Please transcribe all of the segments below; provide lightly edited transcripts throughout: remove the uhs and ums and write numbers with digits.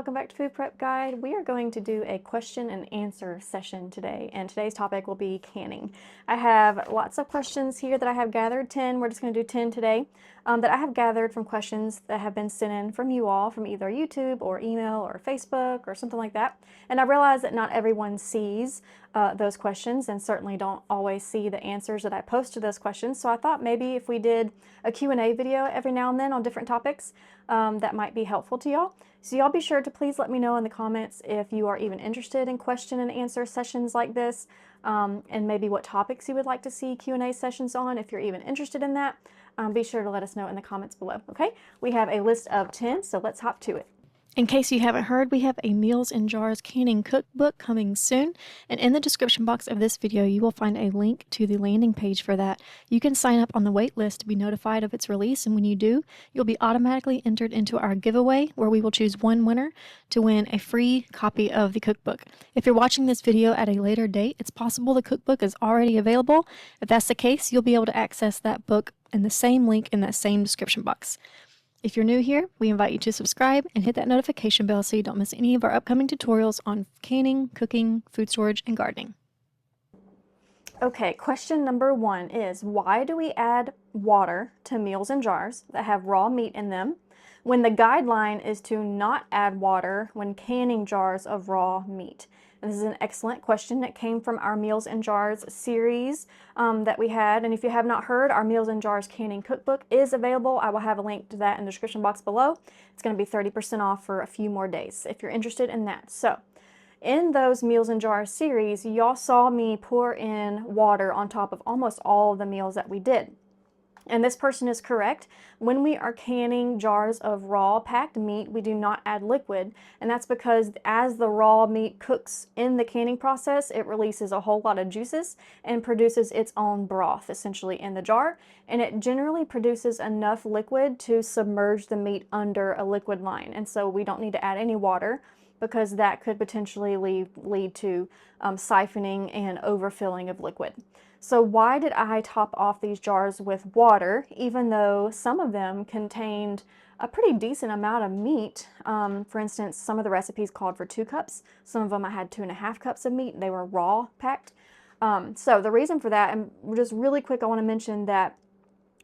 welcome back to Food Prep Guide. We are going to do a question and answer session today, and today's topic will be canning. I have lots of questions here that I have gathered, 10. We're just going to do 10 today, that I have gathered from questions that have been sent in from you all, from either YouTube or email or Facebook or something like that. And I realize that not everyone sees those questions and certainly don't always see the answers that I post to those questions. So I thought maybe if we did a Q&A video every now and then on different topics, that might be helpful to y'all. So y'all be sure to please let me know in the comments if you are even interested in question and answer sessions like this, and maybe what topics you would like to see Q&A sessions on. If you're even interested in that, be sure to let us know in the comments below, okay? We have a list of 10, so let's hop to it. In case you haven't heard, we have a Meals in Jars canning cookbook coming soon, and in the description box of this video you will find a link to the landing page for that. You can sign up on the wait list to be notified of its release, and when you do, you'll be automatically entered into our giveaway where we will choose one winner to win a free copy of the cookbook. If you're watching this video at a later date, it's possible the cookbook is already available. If that's the case, you'll be able to access that book in the same link in that same description box. If you're new here, we invite you to subscribe and hit that notification bell so you don't miss any of our upcoming tutorials on canning, cooking, food storage, and gardening. Okay, question number 1 is, why do we add water to meals in jars that have raw meat in them when the guideline is to not add water when canning jars of raw meat? And this is an excellent question that came from our Meals in Jars series that we had. And if you have not heard, our Meals in Jars canning cookbook is available. I will have a link to that in the description box below. It's going to be 30% off for a few more days if you're interested in that. So in those Meals in Jars series, y'all saw me pour in water on top of almost all of the meals that we did. And this person is correct. When we are canning jars of raw packed meat, we do not add liquid. And that's because as the raw meat cooks in the canning process, it releases a whole lot of juices and produces its own broth essentially in the jar. And it generally produces enough liquid to submerge the meat under a liquid line. And so we don't need to add any water, because that could potentially lead to siphoning and overfilling of liquid. So why did I top off these jars with water, even though some of them contained a pretty decent amount of meat? For instance, some of the recipes called for 2 cups. Some of them I had 2.5 cups of meat. They were raw packed. So the reason for that, and just really quick, I want to mention that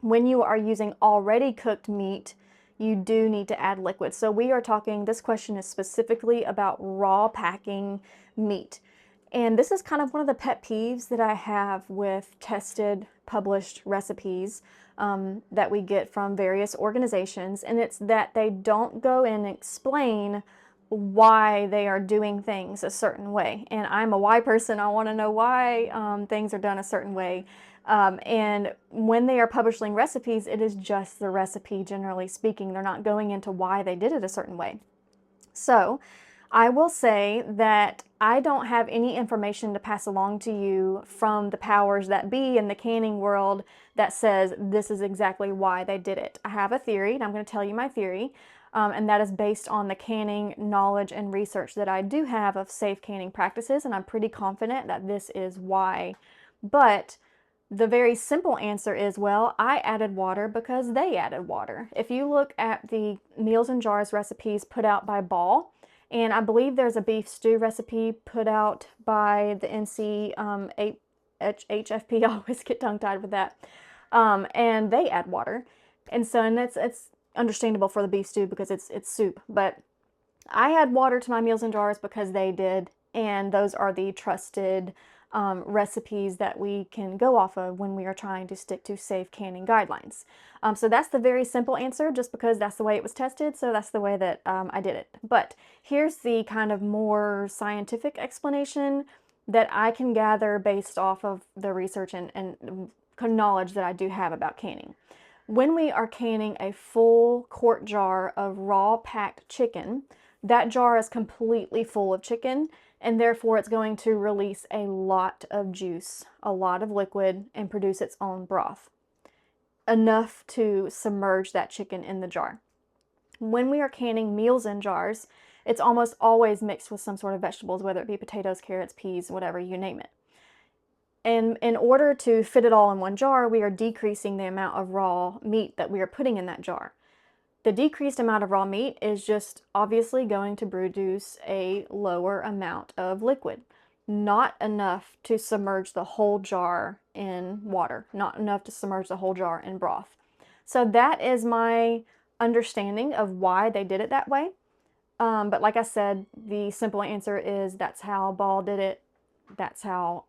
when you are using already cooked meat, you do need to add liquid. So we are talking, this question is specifically about raw packing meat. And this is kind of one of the pet peeves that I have with tested, published recipes that we get from various organizations. And it's that they don't go and explain why they are doing things a certain way. And I'm a why person. I want to know why things are done a certain way. And when they are publishing recipes, it is just the recipe, generally speaking. They're not going into why they did it a certain way. So I will say that I don't have any information to pass along to you from the powers that be in the canning world that says this is exactly why they did it. I have a theory, and I'm going to tell you my theory, and that is based on the canning knowledge and research that I do have of safe canning practices, and I'm pretty confident that this is why. But the very simple answer is, well, I added water because they added water. If you look at the Meals in Jars recipes put out by Ball, and I believe there's a beef stew recipe put out by the NC HFP, I always get tongue-tied with that, and they add water. And so, and it's understandable for the beef stew because it's soup, but I add water to my Meals in Jars because they did, and those are the trusted recipes that we can go off of when we are trying to stick to safe canning guidelines. So that's the very simple answer, just because that's the way it was tested, so that's the way that I did it. But here's the kind of more scientific explanation that I can gather based off of the research and knowledge that I do have about canning. When we are canning a full quart jar of raw packed chicken, that jar is completely full of chicken, and therefore it's going to release a lot of juice, a lot of liquid, and produce its own broth, enough to submerge that chicken in the jar. When we are canning meals in jars, it's almost always mixed with some sort of vegetables, whether it be potatoes, carrots, peas, whatever, you name it. And in order to fit it all in one jar, we are decreasing the amount of raw meat that we are putting in that jar. The decreased amount of raw meat is just obviously going to produce a lower amount of liquid. Not enough to submerge the whole jar in water, not enough to submerge the whole jar in broth. So that is my understanding of why they did it that way. But like I said, the simple answer is that's how Ball did it, that's how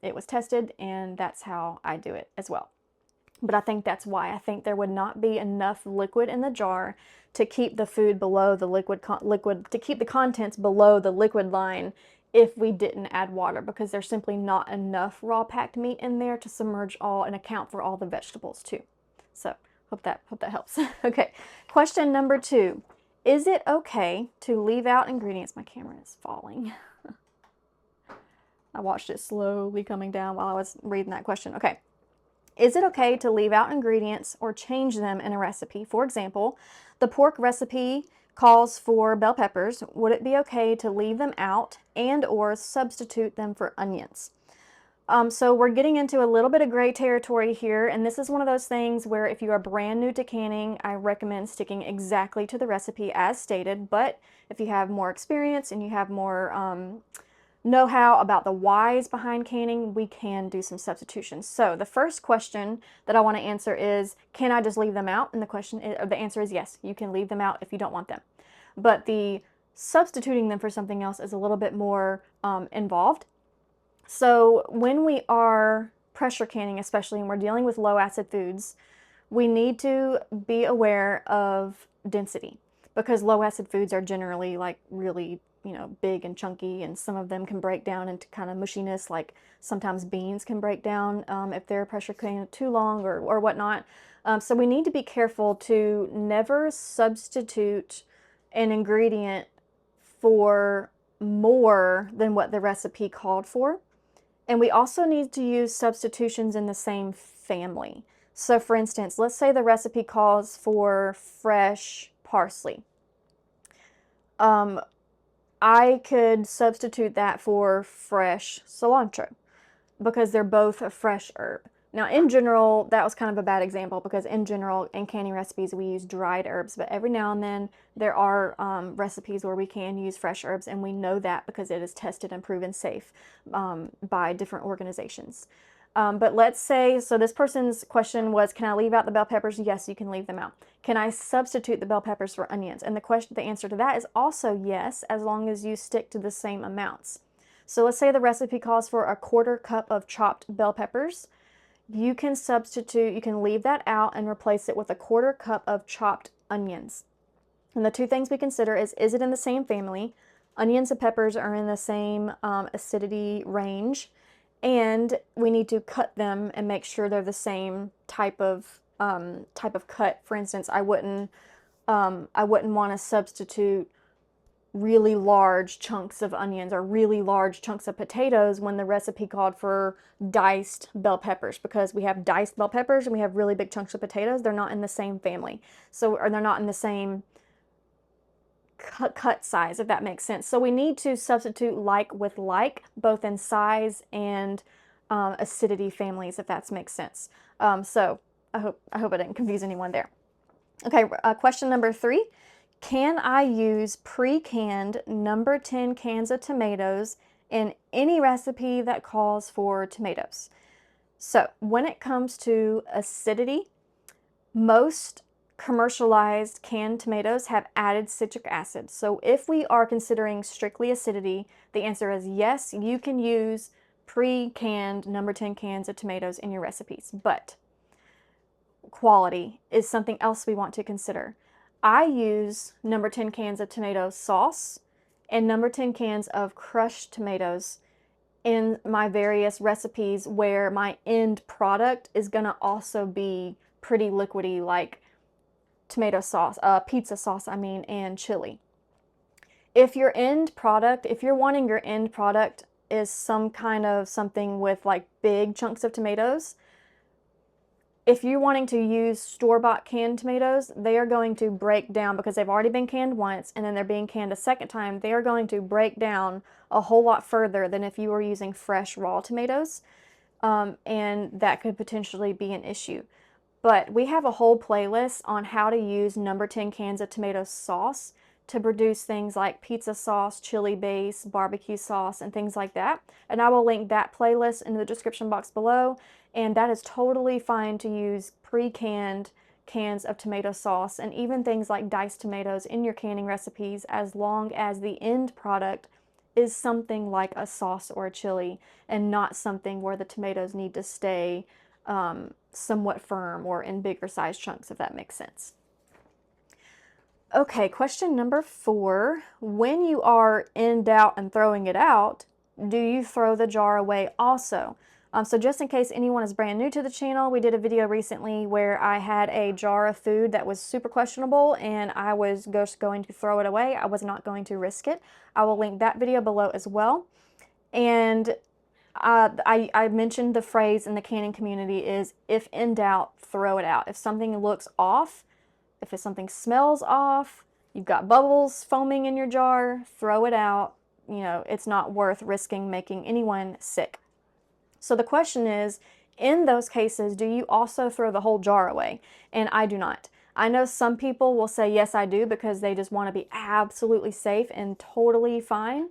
it was tested, and that's how I do it as well. But I think that's why. I think there would not be enough liquid in the jar to keep the food below the liquid to keep the contents below the liquid line if we didn't add water, because there's simply not enough raw packed meat in there to submerge all and account for all the vegetables too. So hope that helps. Okay, question number 2. Is it okay to leave out ingredients? My camera is falling. I watched it slowly coming down while I was reading that question. Okay. Is it okay to leave out ingredients or change them in a recipe? For example, the pork recipe calls for bell peppers. Would it be okay to leave them out and or substitute them for onions? So we're getting into a little bit of gray territory here, and this is one of those things where if you are brand new to canning, I recommend sticking exactly to the recipe as stated, but if you have more experience and you have more know-how about the whys behind canning, we can do some substitutions. So the first question that I want to answer is, can I just leave them out? And the answer is yes, you can leave them out if you don't want them. But the substituting them for something else is a little bit more involved. So when we are pressure canning, especially when we're dealing with low acid foods, we need to be aware of density, because low acid foods are generally like really big and chunky, and some of them can break down into kind of mushiness, like sometimes beans can break down if they're pressure canned too long or whatnot. So we need to be careful to never substitute an ingredient for more than what the recipe called for. And we also need to use substitutions in the same family. So for instance, let's say the recipe calls for fresh parsley. I could substitute that for fresh cilantro because they're both a fresh herb. Now, in general, that was kind of a bad example because in general, in canning recipes, we use dried herbs, but every now and then there are recipes where we can use fresh herbs, and we know that because it is tested and proven safe by different organizations. But let's say, so this person's question was, can I leave out the bell peppers? Yes, you can leave them out. Can I substitute the bell peppers for onions? And the answer to that is also yes, as long as you stick to the same amounts. So let's say the recipe calls for a 1/4 cup of chopped bell peppers. You can leave that out and replace it with a 1/4 cup of chopped onions. And the two things we consider is it in the same family? Onions and peppers are in the same acidity range. And we need to cut them and make sure they're the same type of cut. For instance, I wouldn't want to substitute really large chunks of onions or really large chunks of potatoes when the recipe called for diced bell peppers, because we have diced bell peppers and we have really big chunks of potatoes. They're not in the same family, or they're not in the same cut size, if that makes sense. So we need to substitute like with like, both in size and acidity families, if that makes sense. So I hope I didn't confuse anyone there. Okay, question number 3. Can I use pre-canned number 10 cans of tomatoes in any recipe that calls for tomatoes? So when it comes to acidity, most commercialized canned tomatoes have added citric acid. So if we are considering strictly acidity, the answer is yes, you can use pre-canned number 10 cans of tomatoes in your recipes. But quality is something else we want to consider. I use number 10 cans of tomato sauce and number 10 cans of crushed tomatoes in my various recipes where my end product is going to also be pretty liquidy, like tomato sauce, pizza sauce, and chili. If you're wanting your end product is some kind of something with like big chunks of tomatoes, if you're wanting to use store-bought canned tomatoes, they are going to break down because they've already been canned once and then they're being canned a second time. They are going to break down a whole lot further than if you were using fresh raw tomatoes, and that could potentially be an issue. But we have a whole playlist on how to use number 10 cans of tomato sauce to produce things like pizza sauce, chili base, barbecue sauce, and things like that. And I will link that playlist in the description box below. And that is totally fine to use pre-canned cans of tomato sauce and even things like diced tomatoes in your canning recipes, as long as the end product is something like a sauce or a chili and not something where the tomatoes need to stay somewhat firm or in bigger size chunks, if that makes sense. Okay, question number 4. When you are in doubt and throwing it out, do you throw the jar away also? So just in case anyone is brand new to the channel, we did a video recently where I had a jar of food that was super questionable and I was just going to throw it away. I was not going to risk it. I will link that video below as well. And I mentioned the phrase in the canning community is, if in doubt, throw it out. If something looks off, if something smells off, you've got bubbles foaming in your jar, throw it out. You know, it's not worth risking making anyone sick. So the question is, in those cases, do you also throw the whole jar away? And I do not. I know some people will say, yes, I do, because they just want to be absolutely safe and totally fine.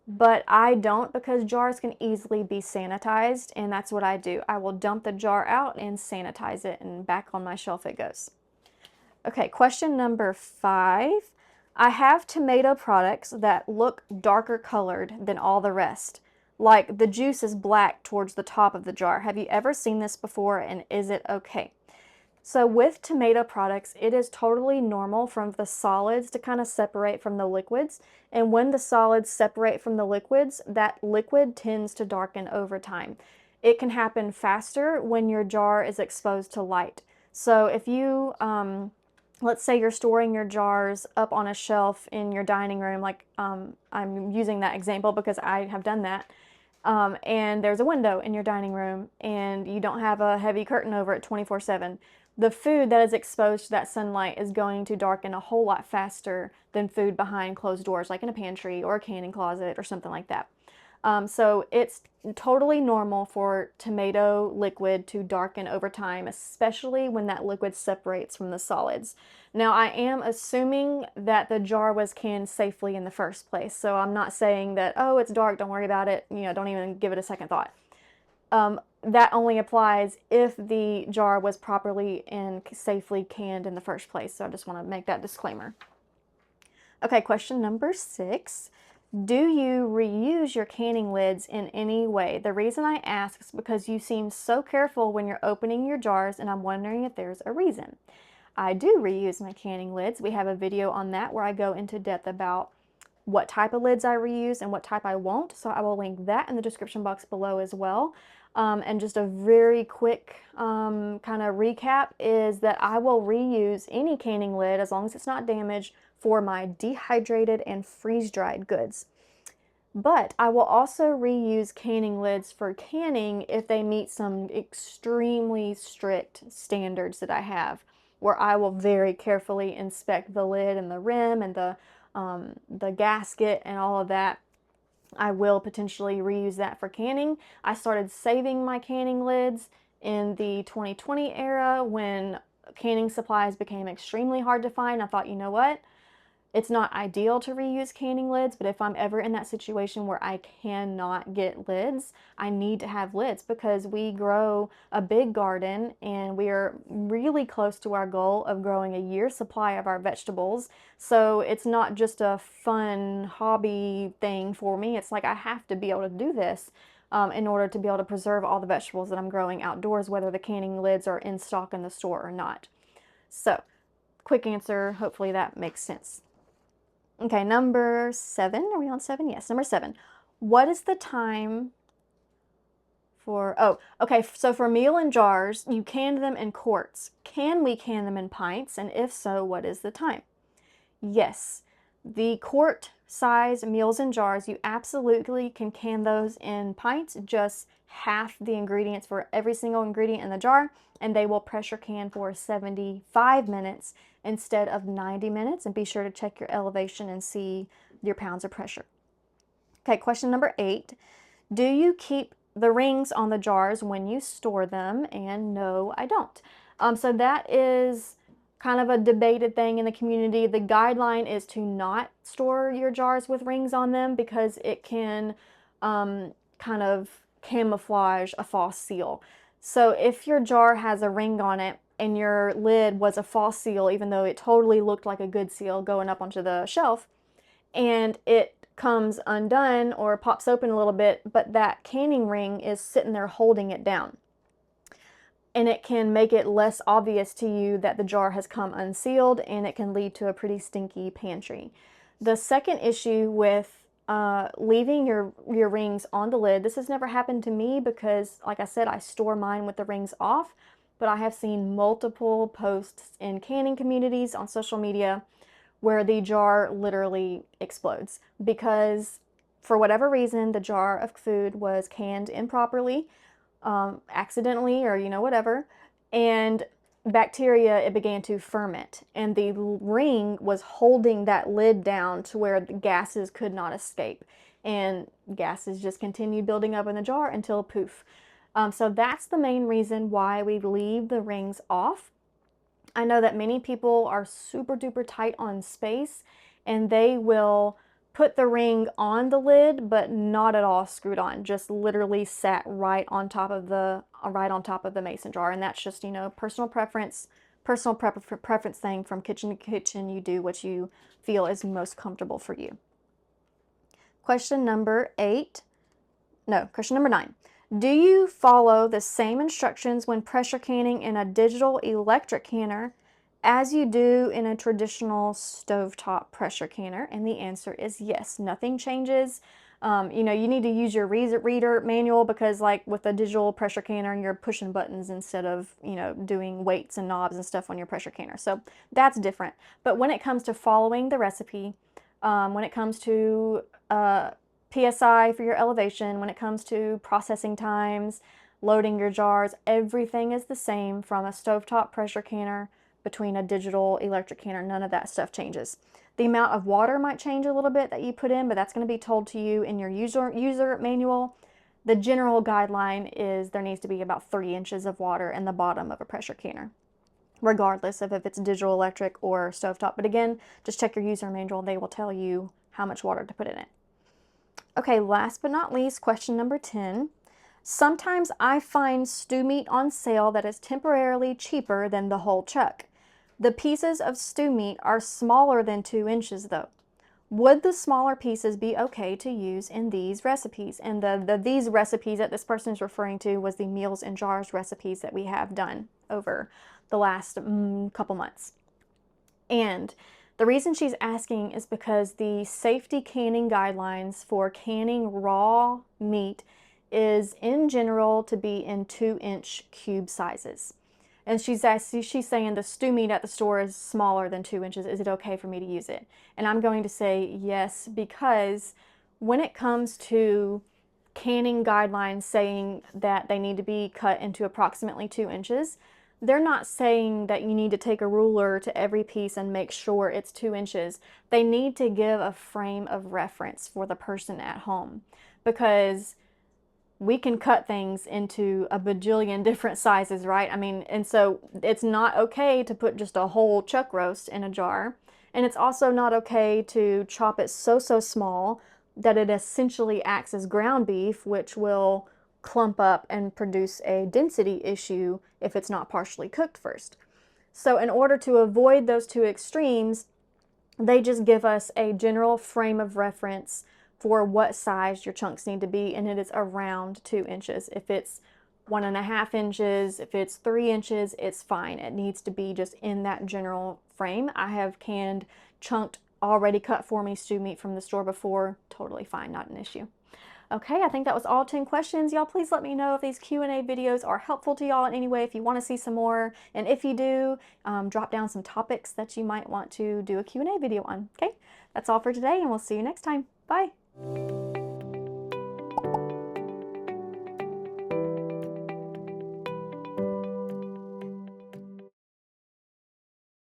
But I don't, because jars can easily be sanitized, and that's what I do. I will dump the jar out and sanitize it, and back on my shelf it goes. Okay, question number 5. I have tomato products that look darker colored than all the rest. Like the juice is black towards the top of the jar. Have you ever seen this before, and is it okay? So with tomato products, it is totally normal for the solids to kind of separate from the liquids. And when the solids separate from the liquids, that liquid tends to darken over time. It can happen faster when your jar is exposed to light. So if you, let's say you're storing your jars up on a shelf in your dining room, like I'm using that example because I have done that. And there's a window in your dining room and you don't have a heavy curtain over it 24/7. The food that is exposed to that sunlight is going to darken a whole lot faster than food behind closed doors, like in a pantry or a canning closet or something like that. So it's totally normal for tomato liquid to darken over time, especially when that liquid separates from the solids. Now, I am assuming that the jar was canned safely in the first place, so I'm not saying that, oh, it's dark, don't worry about it, you know, don't even give it a second thought. That only applies if the jar was properly and safely canned in the first place, so I just want to make that disclaimer. Okay, question number 6. Do you reuse your canning lids in any way? The reason I ask is because you seem so careful when you're opening your jars, and I'm wondering if there's a reason. I do reuse my canning lids. We have a video on that where I go into depth about what type of lids I reuse and what type I won't, so I will link that in the description box below as well. And just a very quick kind of recap is that I will reuse any canning lid as long as it's not damaged for my dehydrated and freeze-dried goods. But I will also reuse canning lids for canning if they meet some extremely strict standards that I have, where I will very carefully inspect the lid and the rim and the gasket and all of that. I will potentially reuse that for canning. I started saving my canning lids in the 2020 era when canning supplies became extremely hard to find. I thought, you know what? It's not ideal to reuse canning lids, but if I'm ever in that situation where I cannot get lids, I need to have lids because we grow a big garden and we are really close to our goal of growing a year's supply of our vegetables. So it's not just a fun hobby thing for me. It's like I have to be able to do this in order to be able to preserve all the vegetables that I'm growing outdoors, whether the canning lids are in stock in the store or not. So, quick answer, hopefully that makes sense. Okay, number 7. Are we on 7? Yes, number 7. What is the time for, oh, okay, so for meal in jars, you canned them in quarts. Can we can them in pints? And if so, what is the time? Yes, the quart size meals in jars, you absolutely can can those in pints, just half the ingredients for every single ingredient in the jar, and they will pressure can for 75 minutes instead of 90 minutes, and be sure to check your elevation and see your pounds of pressure. Okay, question number 8. Do you keep the rings on the jars when you store them, and no, I don't. So that is kind of a debated thing in the community. The guideline is to not store your jars with rings on them because it can kind of camouflage a false seal. So if your jar has a ring on it and your lid was a false seal, even though it totally looked like a good seal going up onto the shelf, and it comes undone or pops open a little bit, but that canning ring is sitting there holding it down, and it can make it less obvious to you that the jar has come unsealed, and it can lead to a pretty stinky pantry. The second issue with leaving your rings on the lid, this has never happened to me because, like I said, I store mine with the rings off, but I have seen multiple posts in canning communities on social media where the jar literally explodes because for whatever reason the jar of food was canned improperly, accidentally, or whatever, and bacteria, it began to ferment, and the ring was holding that lid down to where the gases could not escape, and gases just continued building up in the jar until poof. So that's the main reason why we leave the rings off. I know that many people are super duper tight on space, and they will put the ring on the lid, but not at all screwed on, just literally sat right on top of the mason jar. And that's just, personal preference thing from kitchen to kitchen. You do what you feel is most comfortable for you. Question number 9. Do you follow the same instructions when pressure canning in a digital electric canner as you do in a traditional stovetop pressure canner? And the answer is yes. Nothing changes. You need to use your reader manual because, like with a digital pressure canner, you're pushing buttons instead of doing weights and knobs and stuff on your pressure canner. So that's different. But when it comes to following the recipe, when it comes to PSI for your elevation, when it comes to processing times, loading your jars, everything is the same from a stovetop pressure canner between a digital electric canner. None of that stuff changes. The amount of water might change a little bit that you put in, but that's going to be told to you in your user manual. The general guideline is there needs to be about 3 inches of water in the bottom of a pressure canner, regardless of if it's digital electric or stovetop. But again, just check your user manual. They will tell you how much water to put in it. Okay, last but not least, question number 10. Sometimes I find stew meat on sale that is temporarily cheaper than the whole chuck. The pieces of stew meat are smaller than 2 inches though. Would the smaller pieces be okay to use in these recipes? And these recipes that this person is referring to was the Meals in Jars recipes that we have done over the last couple months. And the reason she's asking is because the safety canning guidelines for canning raw meat is in general to be in 2-inch cube sizes. And she's saying the stew meat at the store is smaller than 2 inches. Is it okay for me to use it? And I'm going to say yes, because when it comes to canning guidelines saying that they need to be cut into approximately 2 inches, they're not saying that you need to take a ruler to every piece and make sure it's 2 inches. They need to give a frame of reference for the person at home, because we can cut things into a bajillion different sizes, right? I mean, and so it's not okay to put just a whole chuck roast in a jar. And it's also not okay to chop it so small that it essentially acts as ground beef, which will clump up and produce a density issue if it's not partially cooked first. So in order to avoid those two extremes, they just give us a general frame of reference for what size your chunks need to be, and it is around 2 inches. If it's 1.5 inches, if it's 3 inches, it's fine. It needs to be just in that general frame. I have canned, chunked, already cut for me stew meat from the store before. Totally fine, not an issue. Okay, I think that was all 10 questions. Y'all, please let me know if these Q&A videos are helpful to y'all in any way, if you want to see some more. And if you do, drop down some topics that you might want to do a Q&A video on. Okay, that's all for today, and we'll see you next time. Bye.